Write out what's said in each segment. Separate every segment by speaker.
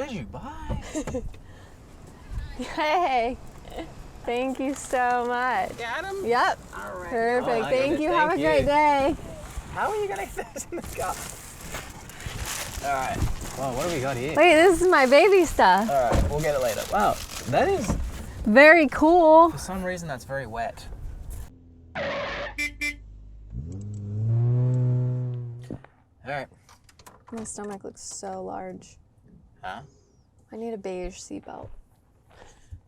Speaker 1: did you buy?
Speaker 2: Hey, thank you so much.
Speaker 1: Got him?
Speaker 2: Yep.
Speaker 1: All right.
Speaker 2: Perfect.
Speaker 1: Oh,
Speaker 2: Thank you. Have a
Speaker 1: Thank
Speaker 2: great
Speaker 1: you.
Speaker 2: day.
Speaker 1: How are you going to get this in the car? All right. Well, what do we got here?
Speaker 2: Wait, this is my baby stuff.
Speaker 1: All right, we'll get it later. Wow, that is,
Speaker 2: Very cool.
Speaker 1: for some reason, that's very wet. All right.
Speaker 2: My stomach looks so large.
Speaker 1: Huh?
Speaker 2: I need a beige seatbelt.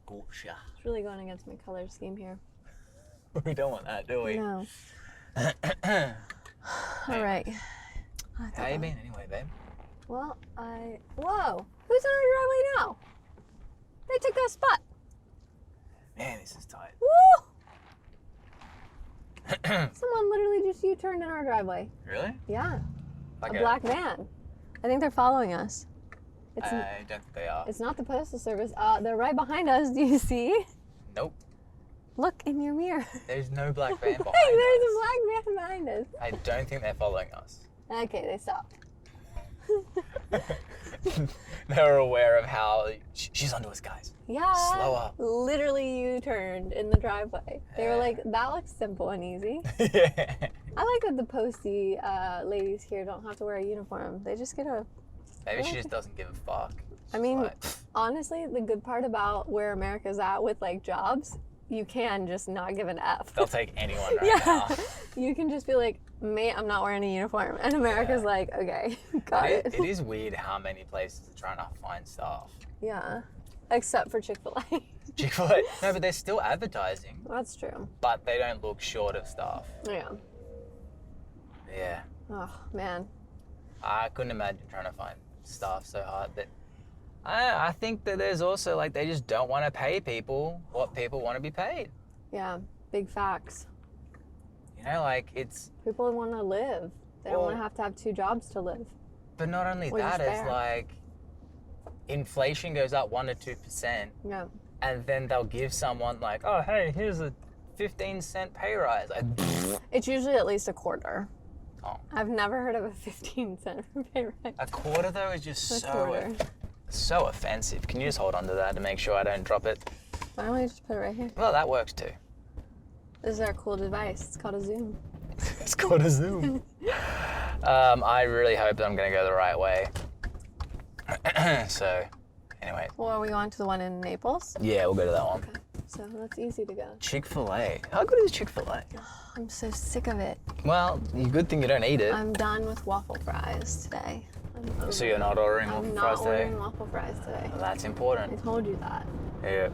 Speaker 1: Gotcha.
Speaker 2: It's really going against my color scheme here.
Speaker 1: We don't want that, do we?
Speaker 2: No. All right.
Speaker 1: How you been anyway, babe?
Speaker 2: Well, Whoa! Who's in our driveway now? They took that spot.
Speaker 1: Man, this is tight.
Speaker 2: Woo! Someone literally just U-turned in our driveway.
Speaker 1: Really?
Speaker 2: Yeah.
Speaker 1: Like
Speaker 2: A black van. I think they're following us. It's
Speaker 1: I don't think they are.
Speaker 2: It's not the Postal Service. They're right behind us. Do you see?
Speaker 1: Nope.
Speaker 2: Look in your mirror.
Speaker 1: There's no black van behind
Speaker 2: Hey, there's
Speaker 1: us.
Speaker 2: a black van behind us.
Speaker 1: I don't think they're following us.
Speaker 2: Okay, they stopped.
Speaker 1: They're aware of how she's onto us, guys.
Speaker 2: Yeah.
Speaker 1: Slower.
Speaker 2: Literally U-turned in the driveway. They were like, that looks simple and easy.
Speaker 1: Yeah.
Speaker 2: I like that the postie ladies here don't have to wear a uniform. They just get a...
Speaker 1: Maybe she just doesn't give a fuck.
Speaker 2: I mean,
Speaker 1: Like,
Speaker 2: honestly, the good part about where America's at with like jobs, you can just not give an F.
Speaker 1: they'll take anyone right now.
Speaker 2: You can just be like, mate, I'm not wearing a uniform. And America's like, okay, got it.
Speaker 1: It is weird how many places are trying to find staff.
Speaker 2: Yeah. Except for Chick-fil-A.
Speaker 1: Chick-fil-A. No, but they're still advertising.
Speaker 2: That's true.
Speaker 1: But they don't look short of staff.
Speaker 2: Yeah.
Speaker 1: Yeah.
Speaker 2: Oh, man.
Speaker 1: I couldn't imagine trying to find staff so hard. But I think that there's also, like, they just don't want to pay people what people want to be paid.
Speaker 2: Yeah. Big facts.
Speaker 1: You know, like, it's...
Speaker 2: People want to live. They don't want to have 2 jobs to live.
Speaker 1: But not only
Speaker 2: Which is
Speaker 1: that, it's
Speaker 2: fair.
Speaker 1: like... Inflation goes up 1 to 2%.
Speaker 2: Yeah.
Speaker 1: And then they'll give someone, like, oh, hey, here's a 15-cent pay rise. Like,
Speaker 2: It's usually at least a quarter.
Speaker 1: oh.
Speaker 2: I've never heard of a 15-cent pay rise.
Speaker 1: A quarter, though, is just
Speaker 2: A quarter.
Speaker 1: so offensive. Can you just hold on to that to make sure I don't drop it?
Speaker 2: Why don't we just put it right here?
Speaker 1: Well, that works too.
Speaker 2: This is our cool device. It's called a Zoom.
Speaker 1: It's called a Zoom. I really hope that I'm going to go the right way. So, anyway.
Speaker 2: Well, are we going to the one in Naples?
Speaker 1: Yeah, we'll go to that one.
Speaker 2: Okay. So that's easy to go.
Speaker 1: Chick-fil-A. How good is Chick-fil-A?
Speaker 2: I'm so sick of it.
Speaker 1: Well, good thing you don't eat it.
Speaker 2: I'm done with waffle fries today.
Speaker 1: So you're not ordering
Speaker 2: I'm
Speaker 1: waffle
Speaker 2: not
Speaker 1: fries today?
Speaker 2: ordering waffle fries today.
Speaker 1: Well, that's
Speaker 2: I
Speaker 1: important.
Speaker 2: told you that.
Speaker 1: Yeah.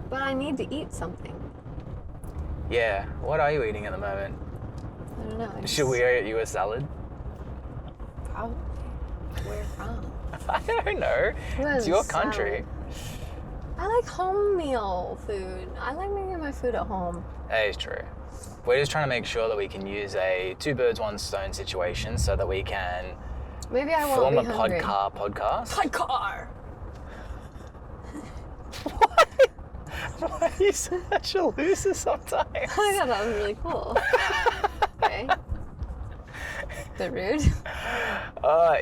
Speaker 2: But I need to eat something.
Speaker 1: Yeah. What are you eating at the moment?
Speaker 2: I don't know.
Speaker 1: Should we get you a salad?
Speaker 2: Probably. Where from?
Speaker 1: I don't know.
Speaker 2: Who
Speaker 1: It's
Speaker 2: has
Speaker 1: your
Speaker 2: salad?
Speaker 1: country.
Speaker 2: I like home meal food. I like making my food at home.
Speaker 1: That is true. We're just trying to make sure that we can use a 2 birds, 1 stone situation so that we can
Speaker 2: Maybe I won't
Speaker 1: form
Speaker 2: be
Speaker 1: a
Speaker 2: hungry.
Speaker 1: PodCar podcast.
Speaker 2: PodCar!
Speaker 1: Why are you such a loser sometimes?
Speaker 2: I thought that was really cool. Okay. Bit rude.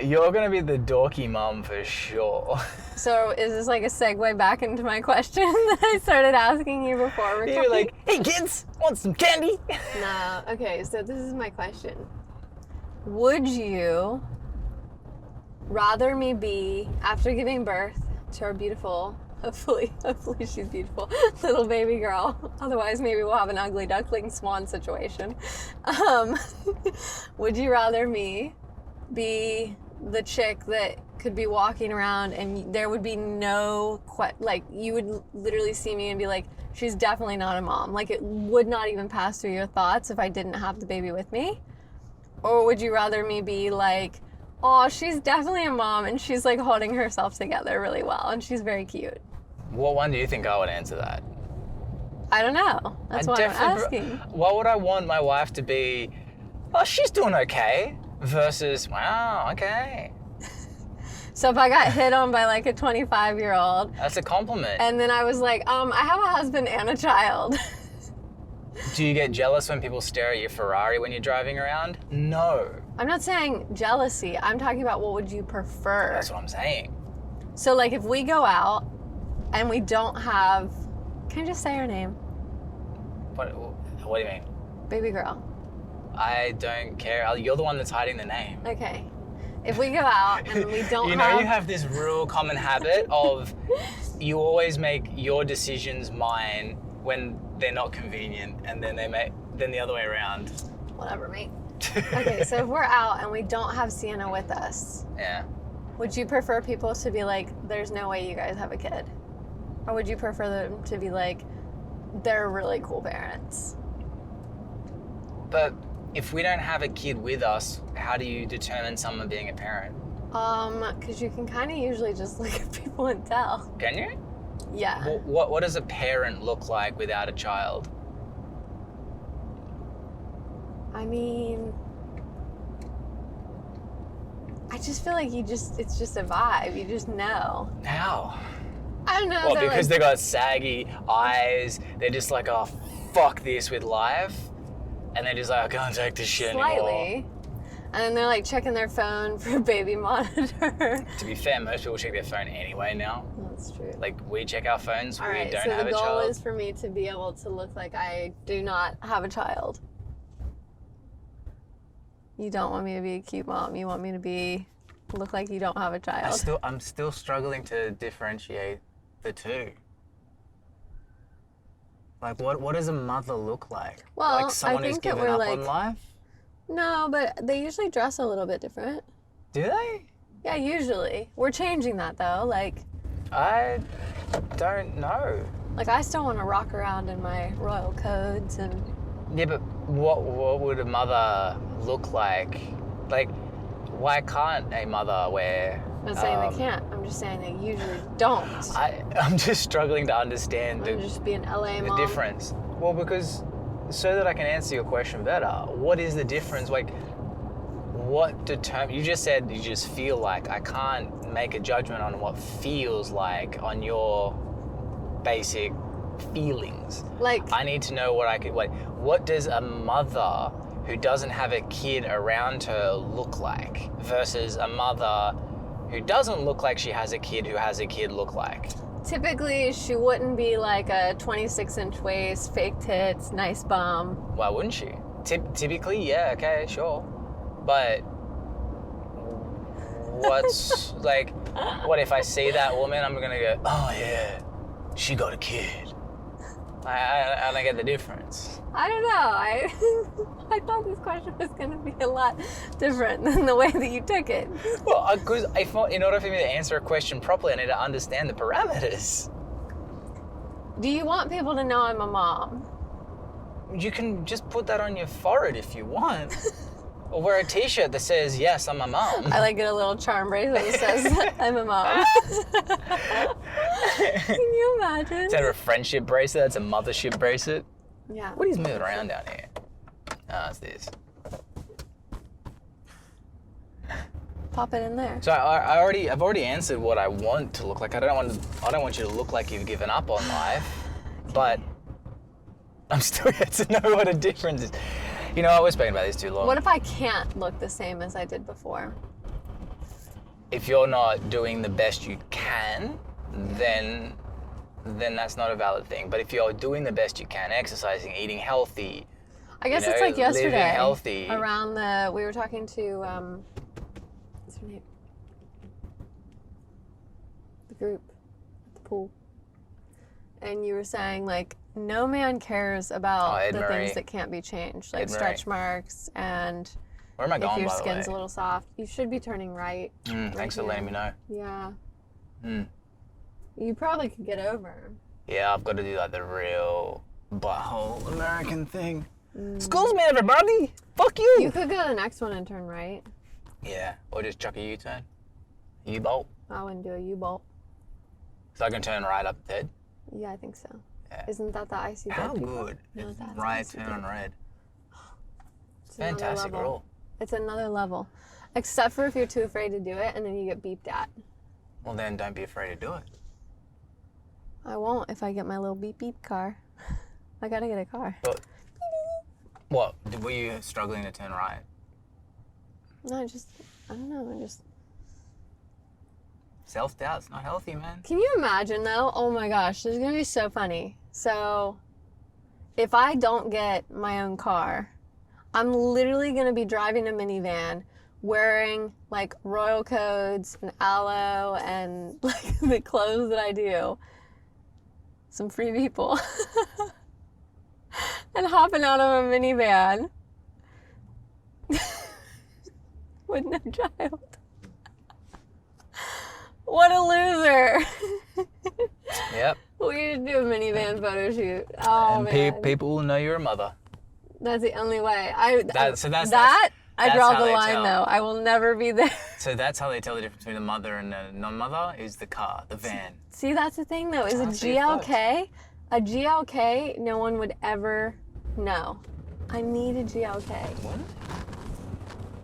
Speaker 1: You're going to be the dorky mum for sure.
Speaker 2: So is this like a segue back into my question that I started asking you before recording?
Speaker 1: You're like, hey kids, want some candy?
Speaker 2: Nah, okay, so this is my question. Would you rather me be, after giving birth to our beautiful, hopefully she's beautiful, little baby girl, otherwise maybe we'll have an ugly duckling swan situation. Would you rather me be the chick that could be walking around and there would be no, like, you would literally see me and be like, she's definitely not a mom. Like, it would not even pass through your thoughts if I didn't have the baby with me? Or would you rather me be like, oh, she's definitely a mom and she's like holding herself together really well and she's very cute?
Speaker 1: What one do you think I would answer that?
Speaker 2: I don't know. That's why I'm asking.
Speaker 1: What would I want my wife to be? Oh, she's doing okay. Versus, wow, okay.
Speaker 2: So if I got hit on by like a 25-year-old
Speaker 1: That's a compliment.
Speaker 2: and then I was like, I have a husband and a child.
Speaker 1: Do you get jealous when people stare at your Ferrari when you're driving around? No.
Speaker 2: I'm not saying jealousy. I'm talking about what would you prefer.
Speaker 1: That's what I'm saying.
Speaker 2: So, like, if we go out and we don't have... Can I just say her name?
Speaker 1: What do you mean?
Speaker 2: Baby girl.
Speaker 1: I don't care. You're the one that's hiding the name.
Speaker 2: Okay. If we go out and we don't
Speaker 1: you have this real common habit of you always make your decisions mine when they're not convenient, and then the other way around.
Speaker 2: Whatever, mate. Okay, so if we're out and we don't have Sienna with us,
Speaker 1: yeah,
Speaker 2: would you prefer people to be like, there's no way you guys have a kid? Or would you prefer them to be like, they're really cool parents?
Speaker 1: But if we don't have a kid with us, how do you determine someone being a parent?
Speaker 2: Because you can kind of usually just look at people and tell.
Speaker 1: Can you?
Speaker 2: Yeah.
Speaker 1: What does a parent look like without a child?
Speaker 2: I mean, I just feel like it's just a vibe. You just know.
Speaker 1: How?
Speaker 2: I don't know.
Speaker 1: Well, because they got saggy eyes. They're just like, oh, fuck this with life. And they're just like, I can't take this shit anymore.
Speaker 2: Slightly. And then they're like checking their phone for baby monitor.
Speaker 1: To be fair, most people check their phone anyway now.
Speaker 2: That's true.
Speaker 1: Like, we check our phones,
Speaker 2: All
Speaker 1: we
Speaker 2: right,
Speaker 1: don't
Speaker 2: so
Speaker 1: have a
Speaker 2: the goal
Speaker 1: child.
Speaker 2: is for me to be able to look like I do not have a child. You don't want me to be a cute mom. You want me to look like you don't have a child.
Speaker 1: I'm still struggling to differentiate the two. Like, what does a mother look like?
Speaker 2: Well,
Speaker 1: like someone
Speaker 2: I
Speaker 1: who's
Speaker 2: think that
Speaker 1: given
Speaker 2: we're
Speaker 1: up
Speaker 2: like,
Speaker 1: on life?
Speaker 2: no, but they usually dress a little bit different.
Speaker 1: Do they?
Speaker 2: Yeah, usually. We're changing that though. Like,
Speaker 1: I don't know.
Speaker 2: like I still want to rock around in my royal codes and.
Speaker 1: Yeah, but what would a mother look like? Like, why can't a mother wear...
Speaker 2: I'm not saying they can't. I'm just saying they usually don't.
Speaker 1: I'm just struggling to understand
Speaker 2: I'm just being LA
Speaker 1: the
Speaker 2: mom.
Speaker 1: difference. Well, because so that I can answer your question better, what is the difference? Like, what determines... You just said you just feel like. I can't make a judgment on what feels like on your basic feelings.
Speaker 2: Like,
Speaker 1: I need to know what I could... What does a mother who doesn't have a kid around her look like versus a mother who doesn't look like she has a kid who has a kid look like?
Speaker 2: typically she wouldn't be like a 26-inch waist, fake tits, nice bum.
Speaker 1: Why wouldn't she? Typically, yeah, okay, sure. But what's like, what if I see that woman, I'm gonna go, oh yeah, she got a kid. I don't get the difference.
Speaker 2: I don't know. I thought this question was going to be a lot different than the way that you took it.
Speaker 1: Well, because in order for me to answer a question properly, I need to understand the parameters.
Speaker 2: Do you want people to know I'm a mom?
Speaker 1: You can just put that on your forehead if you want. Or wear a t-shirt that says, yes, I'm a mom.
Speaker 2: I like get a little charm bracelet that says I'm a mom. Can you imagine?
Speaker 1: Instead of a friendship bracelet, it's a mothership bracelet.
Speaker 2: Yeah.
Speaker 1: What is moving around down here? It's this.
Speaker 2: Pop it in there.
Speaker 1: So I've already answered what I want to look like. I don't want you to look like you've given up on life, but I'm still yet to know what a difference is. You know, I was speaking about this too long.
Speaker 2: What if I can't look the same as I did before?
Speaker 1: If you're not doing the best you can, then that's not a valid thing. But if you're doing the best you can, exercising, eating healthy,
Speaker 2: I guess it's like yesterday.
Speaker 1: living healthy.
Speaker 2: We were talking to, what's her name? The group at the pool. And you were saying, like, no man cares about the things that can't be changed, like stretch marks and
Speaker 1: where am I going,
Speaker 2: if your
Speaker 1: by the
Speaker 2: skin's
Speaker 1: way?
Speaker 2: a little soft. You should be turning right.
Speaker 1: Thanks for letting me know.
Speaker 2: Yeah.
Speaker 1: Mm.
Speaker 2: You probably could get over.
Speaker 1: Yeah, I've got to do like the real butthole American thing. Excuse me, everybody. Fuck you.
Speaker 2: You could go to the next one and turn right.
Speaker 1: Yeah, or just chuck a U-turn. U-bolt.
Speaker 2: I wouldn't do a U-bolt.
Speaker 1: So I can turn right up the head.
Speaker 2: Yeah, I think so.
Speaker 1: Yeah.
Speaker 2: Isn't that the icy
Speaker 1: How
Speaker 2: dead
Speaker 1: good
Speaker 2: people?
Speaker 1: is
Speaker 2: No, that's
Speaker 1: right
Speaker 2: icy
Speaker 1: turn
Speaker 2: dead.
Speaker 1: on red?
Speaker 2: It's another
Speaker 1: Fantastic
Speaker 2: level.
Speaker 1: rule.
Speaker 2: It's another level. Except for if you're too afraid to do it and then you get beeped at.
Speaker 1: Well, then don't be afraid to do it.
Speaker 2: I won't if I get my little beep beep car. I gotta get a car.
Speaker 1: But what? Were you struggling to turn right?
Speaker 2: No, I don't know.
Speaker 1: Self-doubt's not healthy, man.
Speaker 2: Can you imagine though? Oh my gosh, this is gonna be so funny. So, if I don't get my own car, I'm literally gonna be driving a minivan, wearing like royal codes and aloe and like the clothes that I do. Some free people. And hopping out of a minivan with no child. What a loser.
Speaker 1: Yep.
Speaker 2: We need to do a minivan photo shoot. Oh,
Speaker 1: And
Speaker 2: man.
Speaker 1: people will know you're a mother.
Speaker 2: That's the only way. I draw
Speaker 1: how
Speaker 2: the
Speaker 1: they
Speaker 2: line
Speaker 1: tell.
Speaker 2: though. I will never be there.
Speaker 1: So that's how they tell the difference between a mother and a non-mother is the car, the van.
Speaker 2: See, that's the thing though. Is a
Speaker 1: Honestly, it fucks.
Speaker 2: GLK, a GLK, no one would ever know. I need a GLK.
Speaker 1: What?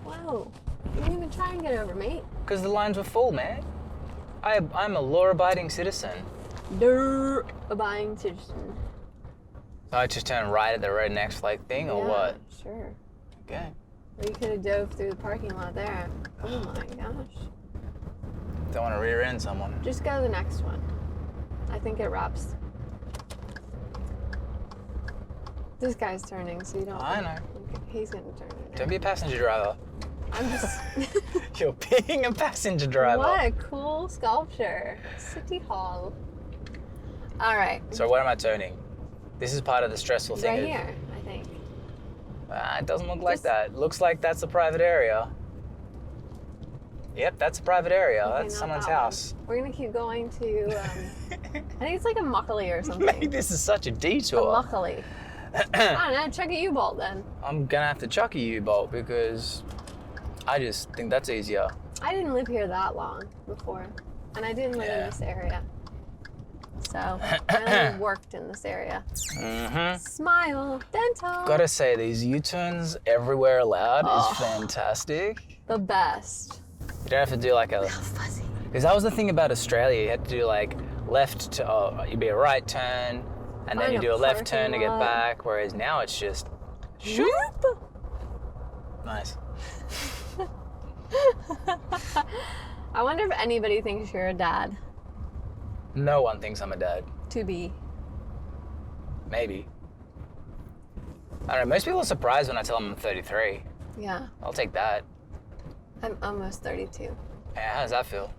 Speaker 2: Whoa. You didn't even try and get over, mate.
Speaker 1: Because the lines were full, man. I'm a law-abiding citizen.
Speaker 2: Buying citizen.
Speaker 1: So I just turn right at the road next flag thing, or
Speaker 2: Yeah,
Speaker 1: what?
Speaker 2: Sure.
Speaker 1: Okay.
Speaker 2: Or you could have dove through the parking lot there. Oh my gosh.
Speaker 1: Don't want to rear-end someone.
Speaker 2: Just go to the next one. I think it wraps. This guy's turning, so you don't.
Speaker 1: I know.
Speaker 2: Okay, he's gonna turn it.
Speaker 1: Don't be a passenger driver.
Speaker 2: I'm just.
Speaker 1: You're being a passenger driver.
Speaker 2: What a cool sculpture. City Hall. All right.
Speaker 1: So what am I turning? This is part of the stressful thing.
Speaker 2: Right here, I think.
Speaker 1: It doesn't look like
Speaker 2: Just-
Speaker 1: that. Looks like that's a private area. Yep, that's a private area.
Speaker 2: Okay,
Speaker 1: That's
Speaker 2: not
Speaker 1: someone's
Speaker 2: that one.
Speaker 1: house.
Speaker 2: We're gonna keep going to. I think it's like a muckley or something.
Speaker 1: Maybe this is such a
Speaker 2: A
Speaker 1: detour.
Speaker 2: muckley. I don't know. Chuck a U-bolt then.
Speaker 1: I'm gonna have to chuck a U-bolt because I just think that's easier.
Speaker 2: I didn't live here that long before, and I didn't live in
Speaker 1: Yeah.
Speaker 2: this area. So I only worked in this area.
Speaker 1: Mm-hmm.
Speaker 2: Smile dental.
Speaker 1: Gotta say, these U-turns everywhere allowed
Speaker 2: Oh.
Speaker 1: is fantastic.
Speaker 2: The best.
Speaker 1: You don't have to do like a...
Speaker 2: Fuzzy.
Speaker 1: Because that was the thing about Australia. You had to do like left to... Oh, you'd be a right turn, and then
Speaker 2: Find
Speaker 1: you
Speaker 2: a
Speaker 1: do a left
Speaker 2: parking
Speaker 1: turn to get
Speaker 2: lot.
Speaker 1: back, whereas now it's just... Shoop. Nice.
Speaker 2: I wonder if anybody thinks you're a dad.
Speaker 1: No one thinks I'm a dad.
Speaker 2: To be.
Speaker 1: Maybe. I don't know. Most people are surprised when I tell them I'm 33.
Speaker 2: Yeah.
Speaker 1: I'll take that.
Speaker 2: I'm almost 32.
Speaker 1: Yeah, how does that feel?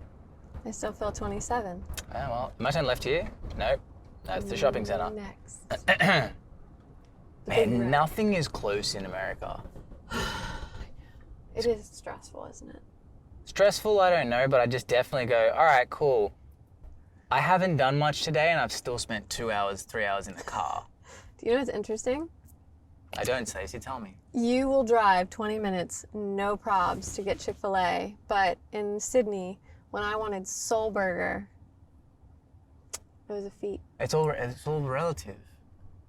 Speaker 2: I still feel 27.
Speaker 1: Oh, well, my turn left here? Nope. That's the shopping center.
Speaker 2: Next. The big
Speaker 1: Man,
Speaker 2: red.
Speaker 1: nothing is close in America.
Speaker 2: It is stressful, isn't it?
Speaker 1: Stressful, I don't know, but I just definitely go, all right, cool. I haven't done much today and I've still spent 2 hours, 3 hours in the car.
Speaker 2: Do you know what's interesting?
Speaker 1: I don't, Stacey, tell me.
Speaker 2: You will drive 20 minutes, no probs, to get Chick-fil-A. But in Sydney, when I wanted Soul Burger, it was a feat.
Speaker 1: It's all relative.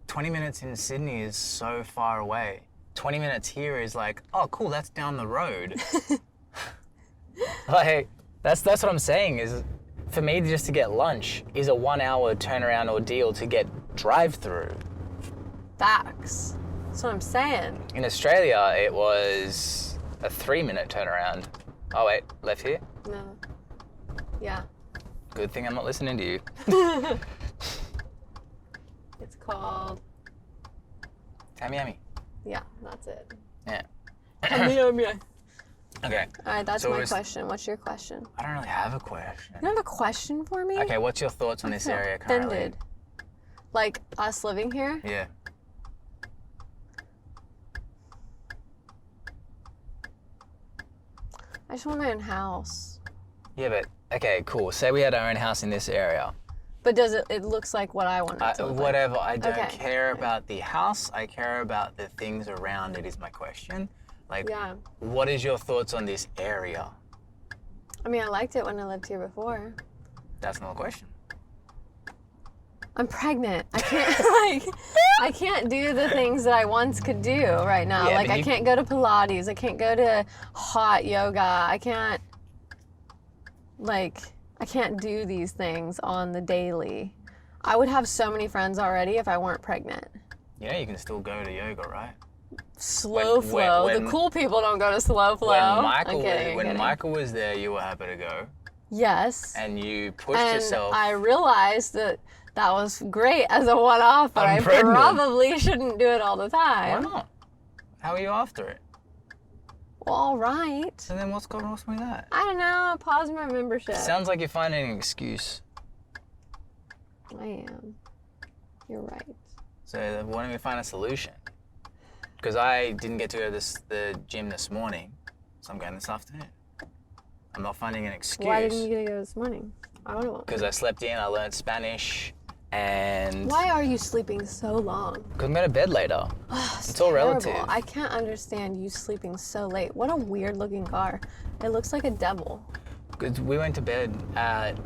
Speaker 1: 20 minutes in Sydney is so far away. 20 minutes here is like, oh, cool, that's down the road. Like, that's what I'm saying is, for me just to get lunch is a 1 hour turnaround ordeal to get drive-through.
Speaker 2: Facts. That's what I'm saying.
Speaker 1: In Australia, it was a 3-minute turnaround. Oh wait, left here?
Speaker 2: No. Yeah.
Speaker 1: Good thing I'm not listening to you.
Speaker 2: It's called...
Speaker 1: Tammy Yummy.
Speaker 2: Yeah, that's it.
Speaker 1: Yeah. Okay.
Speaker 2: All right, that's
Speaker 1: So
Speaker 2: my
Speaker 1: it's-
Speaker 2: question. What's your question?
Speaker 1: I don't really have a question.
Speaker 2: You don't have a question for me?
Speaker 1: Okay, what's your thoughts on this
Speaker 2: feel
Speaker 1: area currently?
Speaker 2: offended. Like us living here?
Speaker 1: Yeah.
Speaker 2: I just want my own house.
Speaker 1: Yeah, but okay, cool. Say we had our own house in this area.
Speaker 2: But does it looks like what I want it to look like.
Speaker 1: Whatever. I don't
Speaker 2: Okay.
Speaker 1: care about the house. I care about the things around it. Is my question. Like,
Speaker 2: Yeah.
Speaker 1: what is your thoughts on this area?
Speaker 2: I mean, I liked it when I lived here before.
Speaker 1: That's not a question.
Speaker 2: I'm pregnant. I can't I can't do the things that I once could do right now.
Speaker 1: Yeah,
Speaker 2: like
Speaker 1: but
Speaker 2: I
Speaker 1: you-
Speaker 2: can't go to Pilates. I can't go to hot yoga. I can't do these things on the daily. I would have so many friends already if I weren't pregnant.
Speaker 1: You know, you can still go to yoga, right?
Speaker 2: Slow
Speaker 1: When-
Speaker 2: flow.
Speaker 1: when-
Speaker 2: the cool people don't go to slow flow.
Speaker 1: When
Speaker 2: I'm
Speaker 1: Michael
Speaker 2: kidding, I'm
Speaker 1: when
Speaker 2: kidding.
Speaker 1: Michael was there, you were happy to go.
Speaker 2: Yes.
Speaker 1: And you pushed
Speaker 2: And
Speaker 1: yourself.
Speaker 2: I realized that was great as a one-off, but
Speaker 1: I'm
Speaker 2: I
Speaker 1: pregnant.
Speaker 2: probably shouldn't do it all the
Speaker 1: Why
Speaker 2: time.
Speaker 1: not? How are you after it?
Speaker 2: Well, all right.
Speaker 1: So then what's wrong with that?
Speaker 2: I don't know. Pause my membership.
Speaker 1: Sounds like you're finding an excuse.
Speaker 2: I am. You're right.
Speaker 1: So why don't we find a solution? Because I didn't get to go to the gym this morning, so I'm going this afternoon. I'm not finding an excuse.
Speaker 2: Why didn't you get to go this morning? I don't know.
Speaker 1: Because I slept in, I learned Spanish, and...
Speaker 2: Why are you sleeping so long?
Speaker 1: Because I'm going to bed later.
Speaker 2: It's
Speaker 1: all
Speaker 2: terrible.
Speaker 1: relative.
Speaker 2: I can't understand you sleeping so late. What a weird looking car. It looks like a devil.
Speaker 1: Because we went to bed at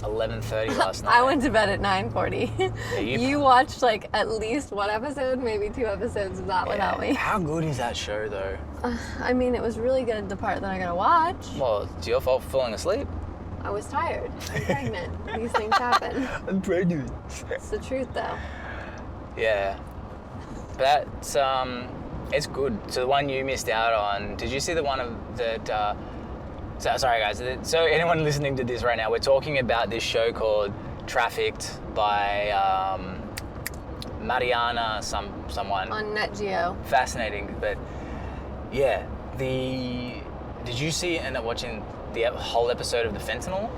Speaker 1: 11:30 last night.
Speaker 2: I went to bed at 9:40.
Speaker 1: Yeah,
Speaker 2: you watched like at least one episode, maybe 2 episodes of that without me.
Speaker 1: How good is that show, though?
Speaker 2: I mean, it was really good, the part that I gotta watch.
Speaker 1: Well, it's your fault for falling asleep.
Speaker 2: I was tired. I'm pregnant. These things happen.
Speaker 1: I'm pregnant.
Speaker 2: It's the truth, though.
Speaker 1: Yeah. But it's good. So the one you missed out on, did you see the one that... So, sorry guys, so anyone listening to this right now, we're talking about this show called Trafficked by Mariana someone.
Speaker 2: On Net Geo.
Speaker 1: Fascinating, but yeah, did you end up watching the whole episode of the fentanyl?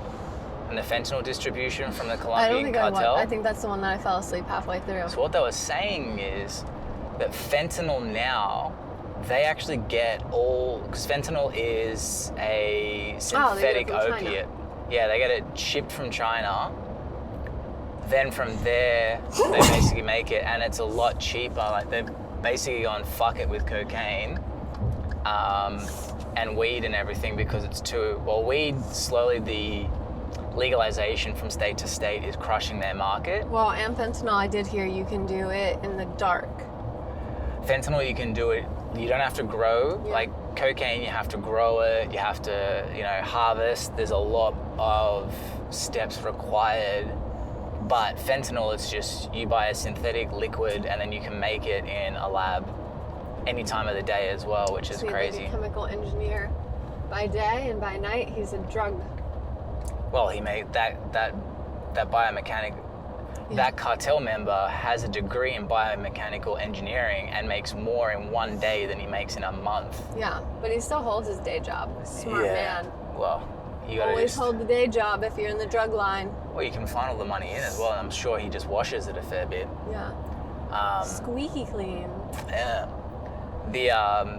Speaker 1: And the fentanyl distribution from the Colombian cartel?
Speaker 2: I think that's the one that I fell asleep halfway through.
Speaker 1: So what they were saying is that fentanyl now, they actually get because fentanyl is a synthetic opiate. Yeah, they get it shipped from China. Then from there, they basically make it, and it's a lot cheaper. Like they've basically gone fuck it with cocaine and weed and everything because it's weed slowly the legalization from state to state is crushing their market.
Speaker 2: Well, and fentanyl, I did hear you can do it in the dark.
Speaker 1: Fentanyl, you can do it. You don't have to grow.
Speaker 2: Yeah.
Speaker 1: Like cocaine, you have to grow it. You have to, harvest. There's a lot of steps required. But fentanyl, it's just you buy a synthetic liquid and then you can make it in a lab any time of the day as well, which is crazy.
Speaker 2: Like a chemical engineer by day, and by night he's a drug.
Speaker 1: Well, he made that biomechanic.
Speaker 2: Yeah.
Speaker 1: That cartel member has a degree in biomechanical engineering and makes more in one day than he makes in a month.
Speaker 2: Yeah, but he still holds his day job. Smart man.
Speaker 1: Well, you gotta
Speaker 2: always hold the day job if you're in the drug line.
Speaker 1: Well, you can funnel the money in as well. I'm sure he just washes it a fair bit.
Speaker 2: Yeah. Squeaky clean.
Speaker 1: Yeah.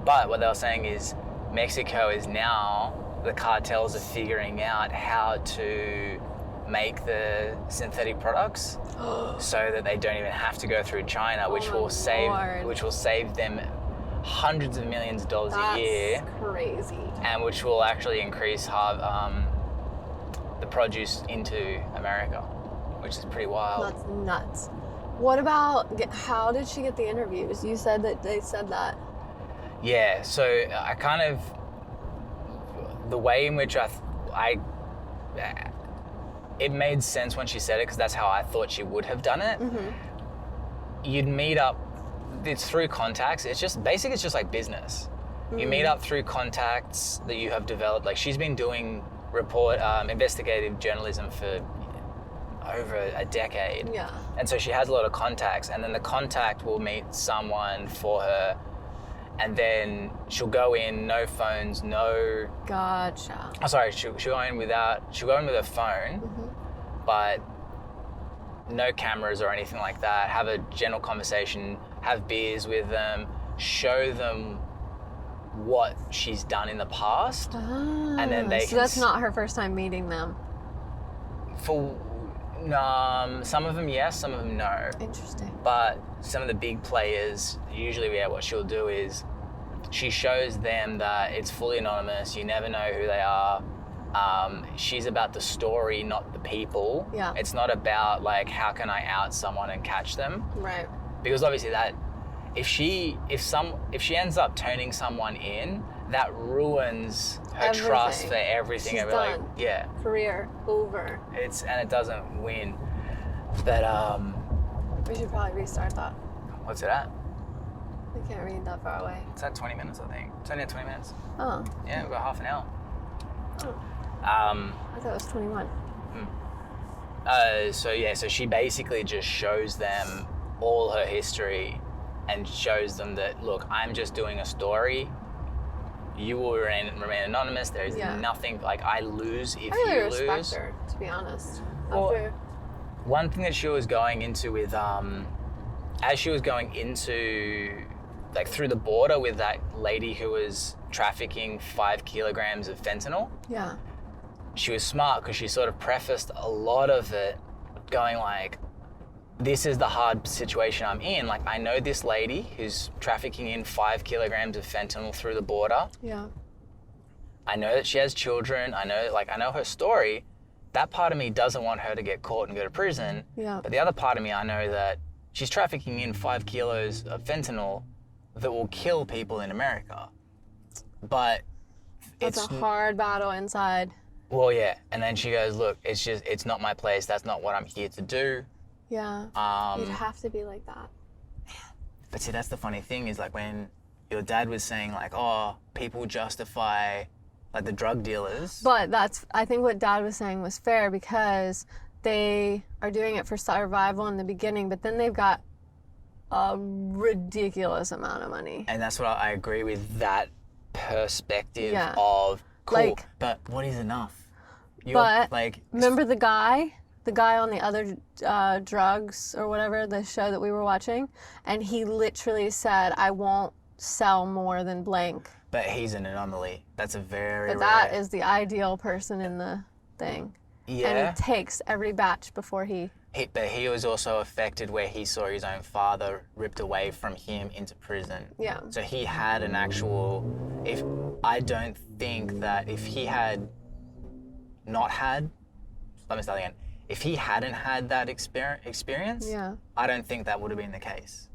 Speaker 1: But what they were saying is Mexico is now, the cartels are figuring out how to make the synthetic products so that they don't even have to go through China, which will save them hundreds of millions of dollars a year.
Speaker 2: That's crazy.
Speaker 1: And which will actually increase the produce into America, which is pretty wild.
Speaker 2: That's nuts. What about, how did she get the interviews? You said that they said that.
Speaker 1: Yeah, so I kind of, the way in which it made sense when she said it because that's how I thought she would have done it.
Speaker 2: Mm-hmm.
Speaker 1: You'd meet up, it's through contacts. It's just like business. Mm-hmm. You meet up through contacts that you have developed. Like she's been doing investigative journalism for over a decade.
Speaker 2: Yeah.
Speaker 1: And so she has a lot of contacts, and then the contact will meet someone for her, and then she'll go in, no phones, no...
Speaker 2: Gotcha.
Speaker 1: Oh, sorry, she'll go in with her phone,
Speaker 2: mm-hmm.
Speaker 1: but no cameras or anything like that. Have a general conversation, have beers with them, show them what she's done in the past, and then they
Speaker 2: So that's not her first time meeting them?
Speaker 1: Some of them yes, some of them no.
Speaker 2: Interesting.
Speaker 1: But some of the big players, usually what she'll do is she shows them that it's fully anonymous, you never know who they are. She's about the story, not the people.
Speaker 2: Yeah.
Speaker 1: It's not about like how can I out someone and catch them.
Speaker 2: Right.
Speaker 1: Because obviously that if she ends up turning someone in, that ruins her trust for everything.
Speaker 2: She's
Speaker 1: like,
Speaker 2: done.
Speaker 1: yeah.
Speaker 2: Career over.
Speaker 1: And it doesn't win. But
Speaker 2: we should probably restart that.
Speaker 1: what's it at?
Speaker 2: We can't read that far away.
Speaker 1: It's at 20 minutes, I think. It's only at 20 minutes.
Speaker 2: Oh.
Speaker 1: Yeah, we've got half an hour.
Speaker 2: Oh. I thought it was 21.
Speaker 1: So she basically just shows them all her history and shows them that, look, I'm just doing a story. You will remain anonymous. There's nothing, like, I lose if
Speaker 2: I really
Speaker 1: you lose.
Speaker 2: respect her, to be honest.
Speaker 1: Well, one thing that she was going into with, as she was going into, like, through the border with that lady who was trafficking 5 kilograms of fentanyl.
Speaker 2: Yeah.
Speaker 1: She was smart because she sort of prefaced a lot of it going like, this is the hard situation I'm in. Like, I know this lady who's trafficking in 5 kilograms of fentanyl through the border.
Speaker 2: Yeah.
Speaker 1: I know that she has children. I know her story. That part of me doesn't want her to get caught and go to prison.
Speaker 2: Yeah.
Speaker 1: But the other part of me, I know that she's trafficking in 5 kilos of fentanyl that will kill people in America. But
Speaker 2: it's a hard battle inside.
Speaker 1: Well, yeah. And then she goes, look, it's not my place. That's not what I'm here to do.
Speaker 2: Yeah. You'd have to be like that.
Speaker 1: But see, that's the funny thing is, like, when your dad was saying, like, oh, people justify, like, the drug dealers.
Speaker 2: But I think what Dad was saying was fair because they are doing it for survival in the beginning, but then they've got a ridiculous amount of money.
Speaker 1: And that's what I agree with, that perspective of, cool, like, but what is enough?
Speaker 2: Remember the guy on the other drugs or whatever, the show that we were watching, and he literally said, I won't sell more than blank.
Speaker 1: But he's an anomaly. That's a very
Speaker 2: But that is the ideal person in the thing.
Speaker 1: Yeah.
Speaker 2: And he takes every batch before
Speaker 1: But he was also affected where he saw his own father ripped away from him into prison.
Speaker 2: Yeah.
Speaker 1: So he had an actual, I don't think that if he had not had, let me start again. If he hadn't had that experience, I don't think that would have been the case.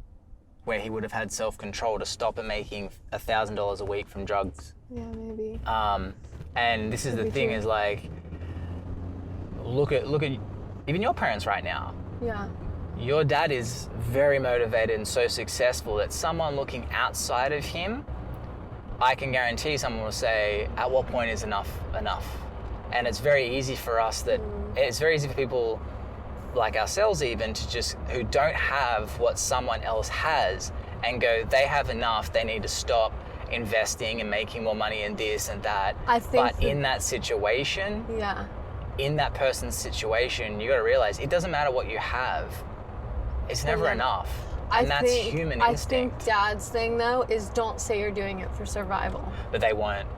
Speaker 1: Where he would have had self-control to stop him making $1,000 a week from drugs.
Speaker 2: Yeah, maybe.
Speaker 1: And this is the thing is, like, look at even your parents right now.
Speaker 2: Yeah.
Speaker 1: Your dad is very motivated and so successful that someone looking outside of him, I can guarantee someone will say, at what point is enough? And it's very easy for us it's very easy for people like ourselves even to just, who don't have what someone else has, and go, they have enough, they need to stop investing and making more money in this and that. But in that situation, in that person's situation, you got to realize it doesn't matter what you have. It's never enough. And that's human instinct.
Speaker 2: I think Dad's thing, though, is don't say you're doing it for survival.
Speaker 1: But they weren't.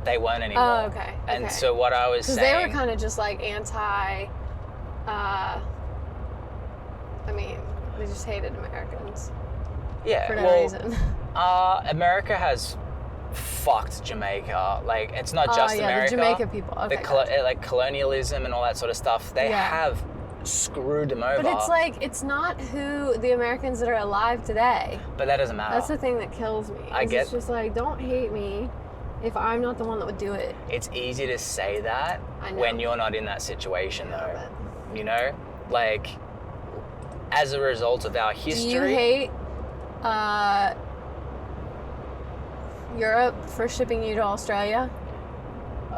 Speaker 1: They weren't anymore.
Speaker 2: Oh, okay.
Speaker 1: And so what I was saying...
Speaker 2: Because they were kind of just like anti... they just hated Americans.
Speaker 1: Yeah,
Speaker 2: for no reason.
Speaker 1: America has fucked Jamaica. Like, it's not just America.
Speaker 2: The Jamaica people. Okay,
Speaker 1: like colonialism and all that sort of stuff. They have screwed them over.
Speaker 2: But it's like, it's not who the Americans that are alive today.
Speaker 1: But that doesn't matter.
Speaker 2: That's the thing that kills me. It's just like, don't hate me if I'm not the one that would do it.
Speaker 1: It's easy to say that when you're not in that situation, though. You know? Like, as a result of our history...
Speaker 2: Do you hate Europe for shipping you to Australia?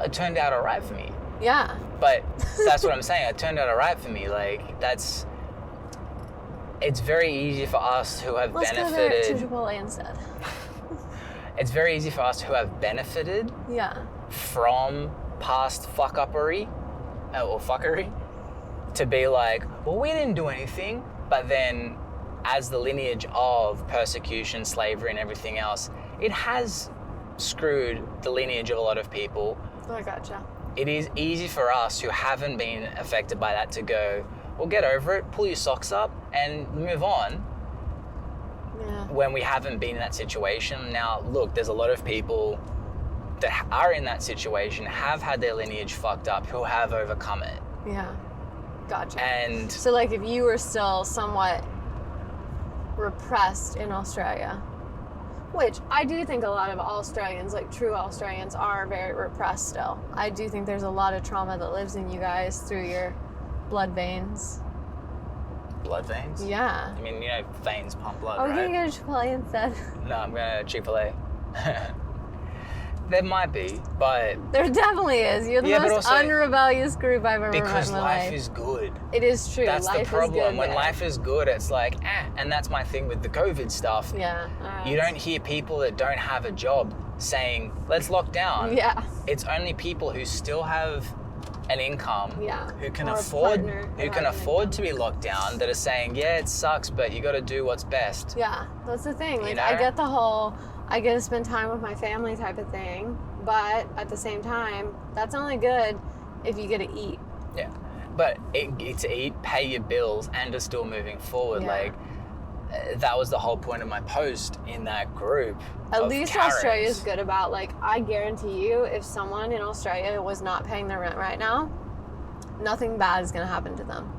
Speaker 1: It turned out all right for me.
Speaker 2: Yeah.
Speaker 1: But that's what I'm saying. It turned out all right for me. Like, it's very easy for us who have benefited...
Speaker 2: Let's go there to Chipotle instead.
Speaker 1: It's very easy for us who have benefited from past fuck-uppery or fuckery to be like, well, we didn't do anything. But then as the lineage of persecution, slavery, and everything else, it has screwed the lineage of a lot of people.
Speaker 2: Oh, I gotcha.
Speaker 1: It is easy for us who haven't been affected by that to go, well, get over it, pull your socks up, and move on.
Speaker 2: Yeah.
Speaker 1: When we haven't been in that situation. Now, look, there's a lot of people that are in that situation, have had their lineage fucked up, who have overcome it.
Speaker 2: Yeah. Gotcha.
Speaker 1: And
Speaker 2: so, like, if you were still somewhat repressed in Australia, which I do think a lot of Australians, like true Australians, are very repressed still. I do think there's a lot of trauma that lives in you guys through your blood veins.
Speaker 1: Blood veins?
Speaker 2: Yeah.
Speaker 1: I mean, you know, veins pump blood,
Speaker 2: Are
Speaker 1: right?
Speaker 2: we going to go to Chipotle instead?
Speaker 1: No, I'm going to Chipotle. there might be, but
Speaker 2: there definitely is. You're the most unrebellious group I've ever met in my life. Because life
Speaker 1: is good.
Speaker 2: It is true.
Speaker 1: That's
Speaker 2: life
Speaker 1: the problem.
Speaker 2: Is good
Speaker 1: when
Speaker 2: there.
Speaker 1: life is good, it's like, and that's my thing with the COVID stuff.
Speaker 2: Yeah.
Speaker 1: You don't hear people that don't have a job saying, let's lock down.
Speaker 2: Yeah.
Speaker 1: It's only people who still have an income, who can afford to be locked down, that are saying, yeah, it sucks, but you got to do what's best.
Speaker 2: Yeah, that's the thing. Like,
Speaker 1: you know?
Speaker 2: I get the whole, I get to spend time with my family type of thing, but at the same time, that's only good if you get to eat.
Speaker 1: Yeah, but it's eat, pay your bills, and are still moving forward. Like, that was the whole point of my post in that group.
Speaker 2: At least Australia is good about, like, I guarantee you, if someone in Australia was not paying their rent right now, nothing bad is going to happen to them.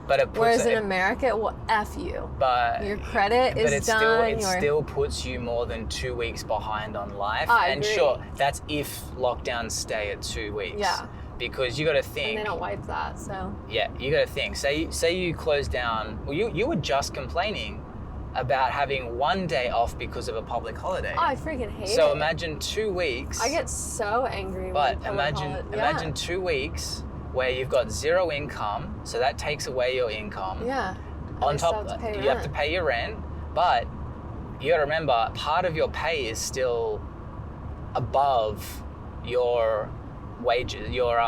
Speaker 1: But
Speaker 2: whereas in America, it will F you.
Speaker 1: But
Speaker 2: your credit is done.
Speaker 1: It still puts you more than 2 weeks behind on life.
Speaker 2: I agree.
Speaker 1: Sure, that's if lockdowns stay at 2 weeks.
Speaker 2: Yeah.
Speaker 1: Because you got to think.
Speaker 2: And they don't wipe that, so.
Speaker 1: Yeah, you got to think. Say you close down. Well, you were just complaining about having 1 day off because of a public holiday.
Speaker 2: Oh, I freaking hate it.
Speaker 1: So imagine 2 weeks.
Speaker 2: I get so angry.
Speaker 1: But imagine 2 weeks where you've got zero income, so that takes away your income.
Speaker 2: Yeah.
Speaker 1: On top, you have to pay your rent, but you got to remember, part of your pay is still above your wages, your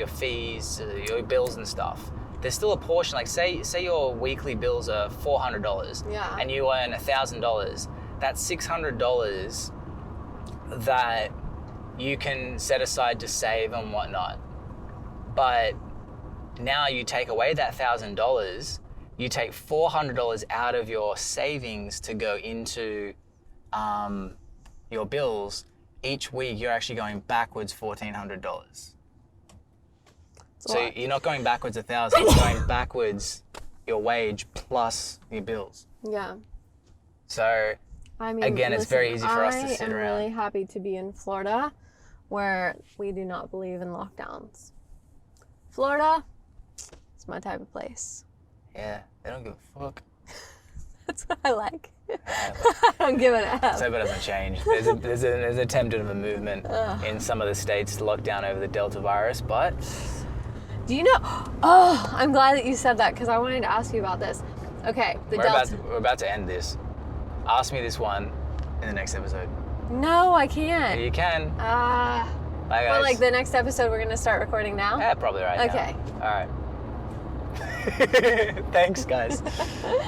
Speaker 1: fees, your bills and stuff. There's still a portion, like say your weekly bills are $400, and you earn $1,000. That's $600 that you can set aside to save and whatnot. But now you take away that $1,000, you take $400 out of your savings to go into your bills. Each week you're actually going backwards $1,400. So you're not going backwards 1,000, you're going backwards your wage plus your bills.
Speaker 2: Yeah.
Speaker 1: So,
Speaker 2: I mean,
Speaker 1: again, it's very easy for us to sit around.
Speaker 2: I am really happy to be in Florida, where we do not believe in lockdowns. Florida, it's my type of place.
Speaker 1: Yeah, they don't give a fuck.
Speaker 2: That's what I like. I don't give an F.
Speaker 1: So it doesn't change. There's an attempt of a movement in some of the states to lock down over the Delta virus, but...
Speaker 2: Do you know? Oh, I'm glad that you said that, because I wanted to ask you about this. Okay,
Speaker 1: we're about to end this. Ask me this one in the next episode.
Speaker 2: No, I can't.
Speaker 1: Yeah, you can.
Speaker 2: Bye, guys. But like the next episode, we're going to start recording now?
Speaker 1: Yeah, probably right now.
Speaker 2: Okay.
Speaker 1: All right. Thanks, guys.